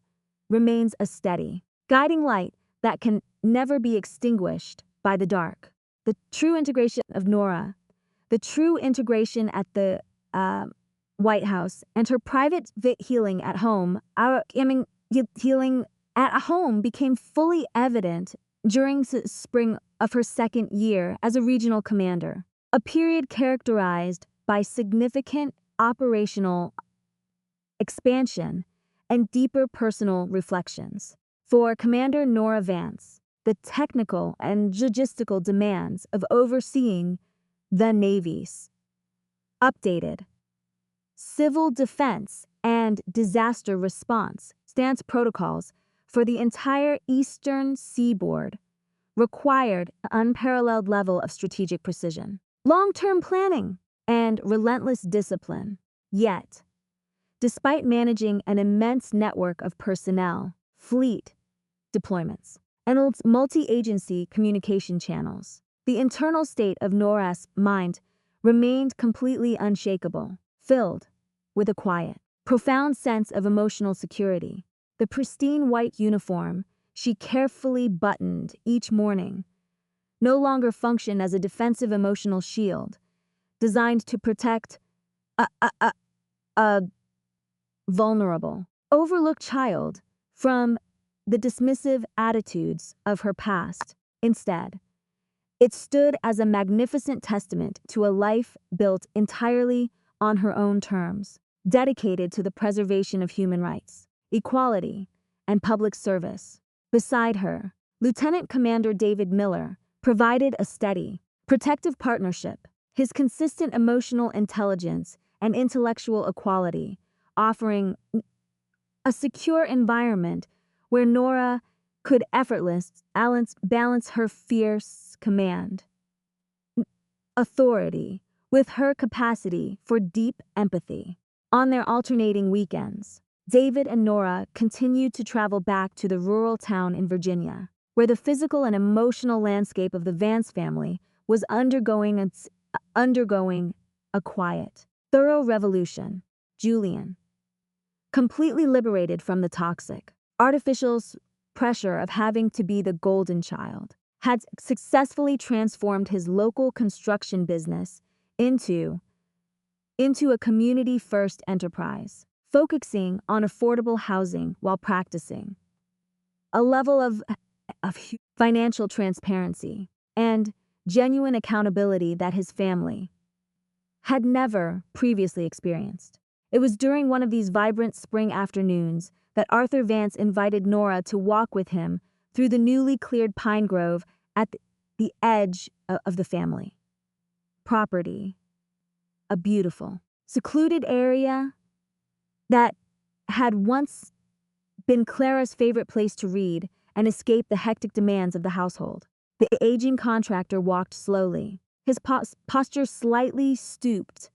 remains a steady, guiding light that can never be extinguished by the dark. The true integration of Nora, the true integration at the White House, and her private healing at home, healing at home became fully evident during the spring of her second year as a regional commander, a period characterized by significant operational expansion and deeper personal reflections. For Commander Nora Vance, the technical and logistical demands of overseeing the Navy's updated civil defense and disaster response stance protocols for the entire eastern seaboard required an unparalleled level of strategic precision, long-term planning, and relentless discipline. Yet, despite managing an immense network of personnel, fleet deployments, and multi-agency communication channels, the internal state of Nora's mind remained completely unshakable, filled with a quiet, profound sense of emotional security. The pristine white uniform she carefully buttoned each morning no longer functioned as a defensive emotional shield designed to protect a vulnerable, overlooked child from the dismissive attitudes of her past. Instead, it stood as a magnificent testament to a life built entirely on her own terms, dedicated to the preservation of human rights, equality, and public service. Beside her, Lieutenant Commander David Miller provided a steady, protective partnership, his consistent emotional intelligence and intellectual equality, offering a secure environment where Nora could effortlessly balance her fierce command authority with her capacity for deep empathy. On their alternating weekends, David and Nora continued to travel back to the rural town in Virginia, where the physical and emotional landscape of the Vance family was undergoing a quiet, thorough revolution. Julian, completely liberated from the toxic, artificial pressure of having to be the golden child, had successfully transformed his local construction business into a community-first enterprise, focusing on affordable housing while practicing a level of financial transparency and genuine accountability that his family had never previously experienced. It was during one of these vibrant spring afternoons that Arthur Vance invited Nora to walk with him through the newly cleared pine grove at the edge of the family property, a beautiful, secluded area that had once been Clara's favorite place to read and escape the hectic demands of the household. The aging contractor walked slowly, his posture slightly stooped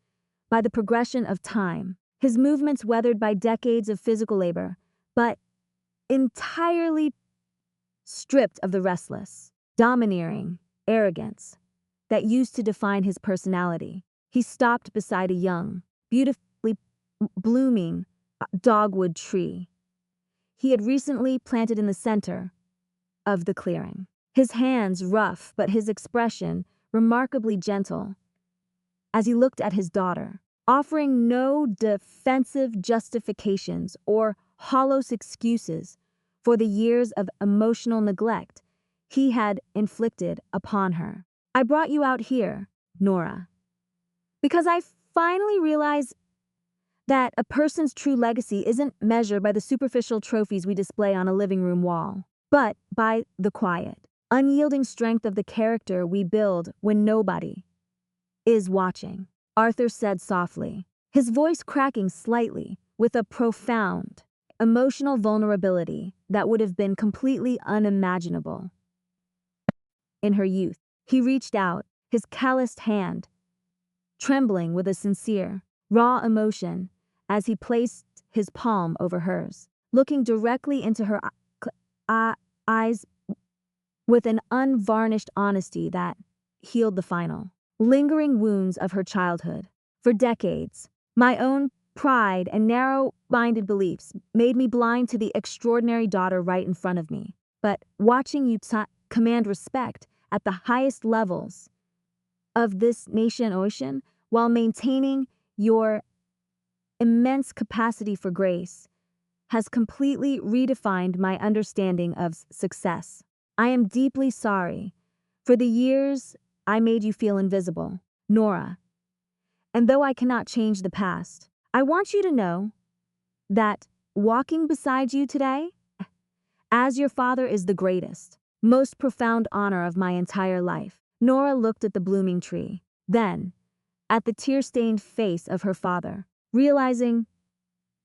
by the progression of time, his movements weathered by decades of physical labor, but entirely stripped of the restless, domineering arrogance that used to define his personality. He stopped beside a young, beautifully blooming dogwood tree he had recently planted in the center of the clearing. His hands rough, but his expression remarkably gentle as he looked at his daughter, offering no defensive justifications or hollow excuses for the years of emotional neglect he had inflicted upon her. I brought you out here, Nora, because I finally realized that a person's true legacy isn't measured by the superficial trophies we display on a living room wall, but by the quiet, unyielding strength of the character we build when nobody is watching, Arthur said softly, his voice cracking slightly with a profound, emotional vulnerability that would have been completely unimaginable in her youth. He reached out, his calloused hand trembling with a sincere, raw emotion as he placed his palm over hers, looking directly into her eyes with an unvarnished honesty that healed the final, lingering wounds of her childhood. For decades, my own pride and narrow-minded beliefs made me blind to the extraordinary daughter right in front of me. But watching you command respect at the highest levels of this ocean while maintaining your immense capacity for grace has completely redefined my understanding of success. I am deeply sorry for the years I made you feel invisible, Nora. And though I cannot change the past, I want you to know that walking beside you today, as your father, is the greatest, most profound honor of my entire life. Nora looked at the blooming tree, then at the tear-stained face of her father, realizing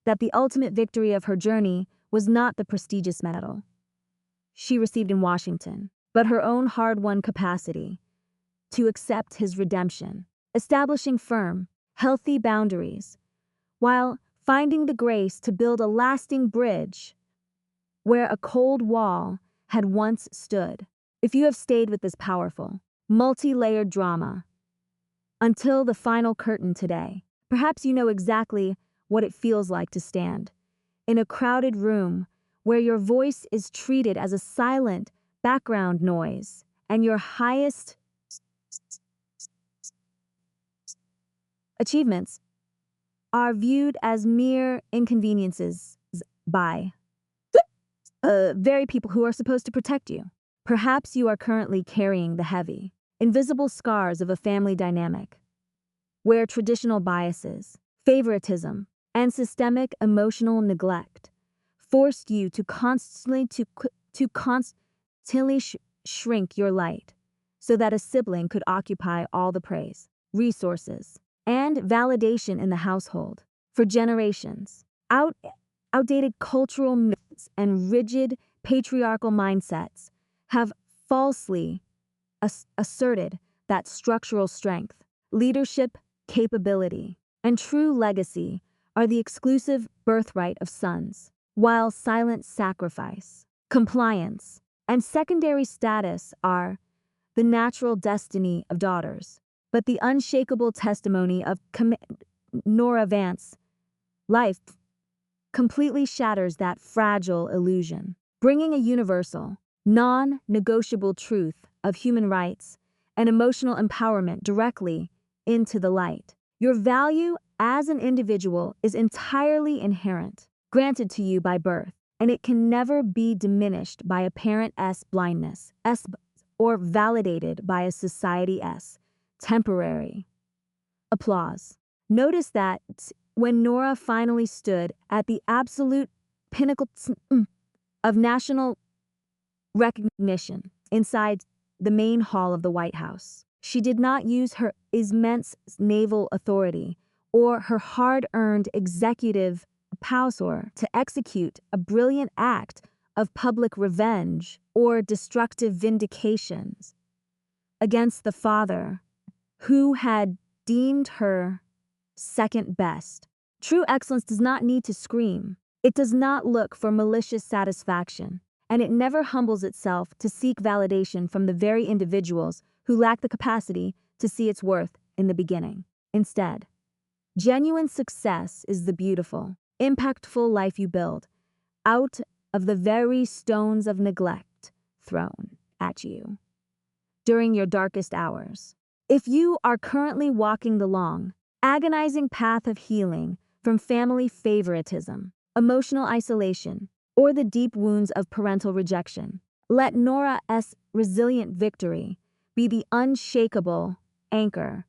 that the ultimate victory of her journey was not the prestigious medal she received in Washington, but her own hard-won capacity to accept his redemption, establishing firm, healthy boundaries, while finding the grace to build a lasting bridge where a cold wall had once stood. If you have stayed with this powerful, multi-layered drama until the final curtain today, perhaps you know exactly what it feels like to stand in a crowded room where your voice is treated as a silent background noise and your highest achievements are viewed as mere inconveniences by very people who are supposed to protect you. Perhaps you are currently carrying the heavy, invisible scars of a family dynamic, where traditional biases, favoritism, and systemic emotional neglect forced you to constantly shrink your light so that a sibling could occupy all the praise, resources, and validation in the household. For generations, outdated cultural myths and rigid patriarchal mindsets have falsely asserted that structural strength, leadership capability, and true legacy are the exclusive birthright of sons, while silent sacrifice, compliance, and secondary status are the natural destiny of daughters. But the unshakable testimony of Nora Vance's life completely shatters that fragile illusion, bringing a universal, non-negotiable truth of human rights and emotional empowerment directly into the light. Your value as an individual is entirely inherent, granted to you by birth, and it can never be diminished by a parent's blindness, or validated by a society's temporary applause. Notice that when Nora finally stood at the absolute pinnacle of national recognition inside the main hall of the White House, she did not use her immense naval authority or her hard-earned executive power to execute a brilliant act of public revenge or destructive vindications against the father who had deemed her second best. True excellence does not need to scream. It does not look for malicious satisfaction, and it never humbles itself to seek validation from the very individuals who lack the capacity to see its worth in the beginning. Instead, genuine success is the beautiful, impactful life you build out of the very stones of neglect thrown at you during your darkest hours. If you are currently walking the long, agonizing path of healing from family favoritism, emotional isolation, or the deep wounds of parental rejection, let Nora's resilient victory be the unshakable anchor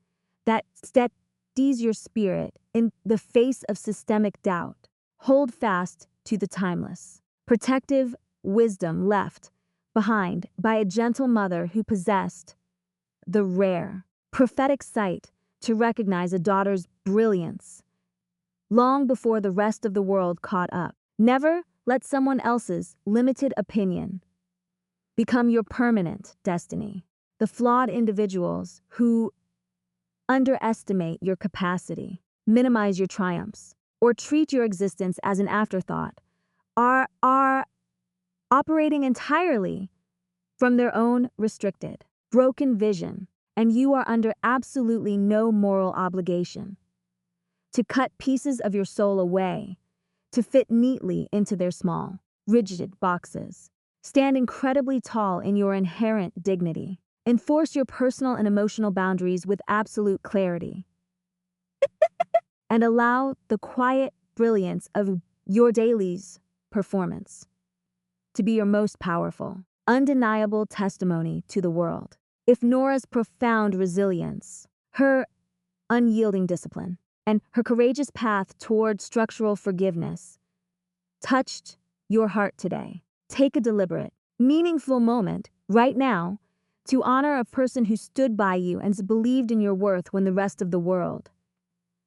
that steadies your spirit in the face of systemic doubt. Hold fast to the timeless, protective wisdom left behind by a gentle mother who possessed the rare, prophetic sight to recognize a daughter's brilliance long before the rest of the world caught up. Never let someone else's limited opinion become your permanent destiny. The flawed individuals who underestimate your capacity, minimize your triumphs, or treat your existence as an afterthought are operating entirely from their own restricted, broken vision, and you are under absolutely no moral obligation to cut pieces of your soul away to fit neatly into their small, rigid boxes. Stand incredibly tall in your inherent dignity. Enforce your personal and emotional boundaries with absolute clarity. And allow the quiet brilliance of your daily's performance to be your most powerful, undeniable testimony to the world. If Nora's profound resilience, her unyielding discipline, and her courageous path toward structural forgiveness touched your heart today, take a deliberate, meaningful moment right now to honor a person who stood by you and believed in your worth when the rest of the world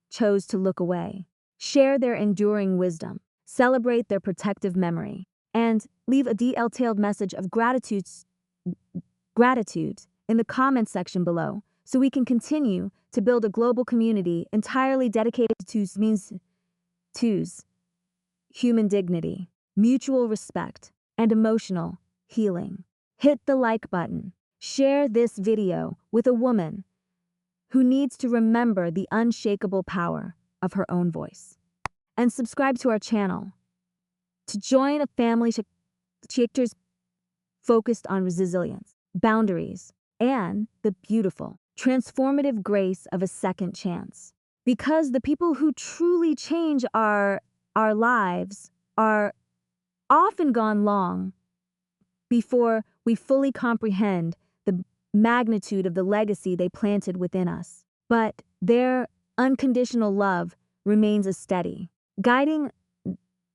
chose to look away. Share their enduring wisdom, celebrate their protective memory, and leave a detailed message of gratitude in the comments section below so we can continue to build a global community entirely dedicated to human dignity, mutual respect, and emotional healing. Hit the like button. Share this video with a woman who needs to remember the unshakable power of her own voice. And subscribe to our channel to join a family shakers focused on resilience, boundaries, and the beautiful, transformative grace of a second chance. Because the people who truly change our lives are often gone long before we fully comprehend the magnitude of the legacy they planted within us. But their unconditional love remains a steady, guiding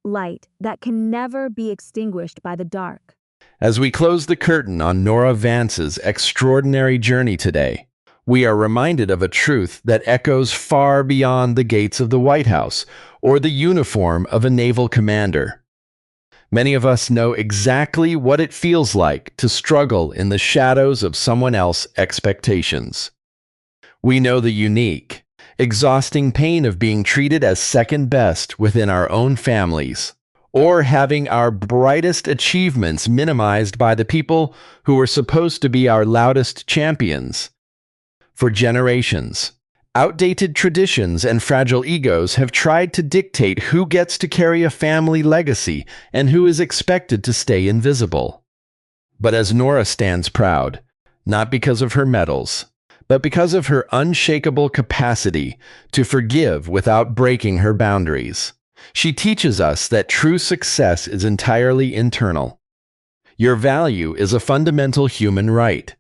light that can never be extinguished by the dark. As we close the curtain on Nora Vance's extraordinary journey today, we are reminded of a truth that echoes far beyond the gates of the White House or the uniform of a naval commander. Many of us know exactly what it feels like to struggle in the shadows of someone else's expectations. We know the unique, exhausting pain of being treated as second best within our own families, or having our brightest achievements minimized by the people who were supposed to be our loudest champions. For generations, outdated traditions and fragile egos have tried to dictate who gets to carry a family legacy and who is expected to stay invisible. But as Nora stands proud, not because of her medals, but because of her unshakable capacity to forgive without breaking her boundaries, she teaches us that true success is entirely internal. Your value is a fundamental human right.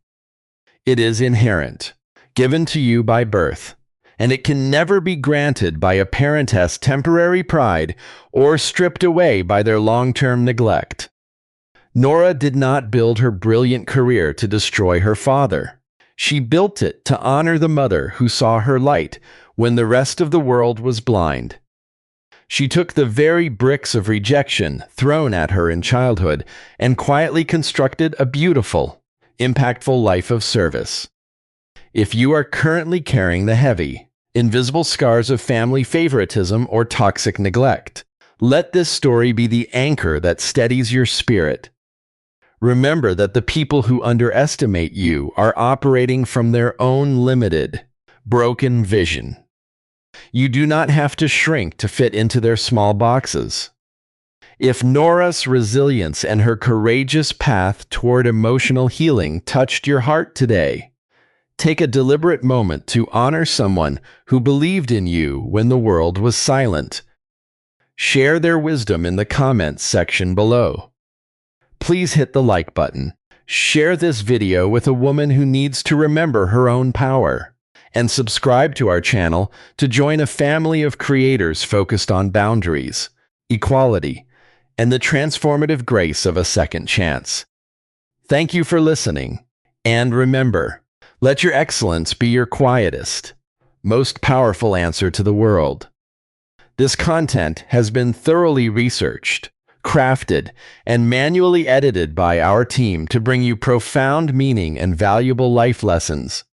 It is inherent, given to you by birth, and it can never be granted by a parentess' temporary pride or stripped away by their long-term neglect. Nora did not build her brilliant career to destroy her father. She built it to honor the mother who saw her light when the rest of the world was blind. She took the very bricks of rejection thrown at her in childhood and quietly constructed a beautiful, impactful life of service. If you are currently carrying the heavy, invisible scars of family favoritism or toxic neglect, let this story be the anchor that steadies your spirit. Remember that the people who underestimate you are operating from their own limited, broken vision. You do not have to shrink to fit into their small boxes. If Nora's resilience and her courageous path toward emotional healing touched your heart today, take a deliberate moment to honor someone who believed in you when the world was silent. Share their wisdom in the comments section below. Please hit the like button. Share this video with a woman who needs to remember her own power. And subscribe to our channel to join a family of creators focused on boundaries, equality, and the transformative grace of a second chance. Thank you for listening. And remember, let your excellence be your quietest, most powerful answer to the world. This content has been thoroughly researched, crafted, and manually edited by our team to bring you profound meaning and valuable life lessons.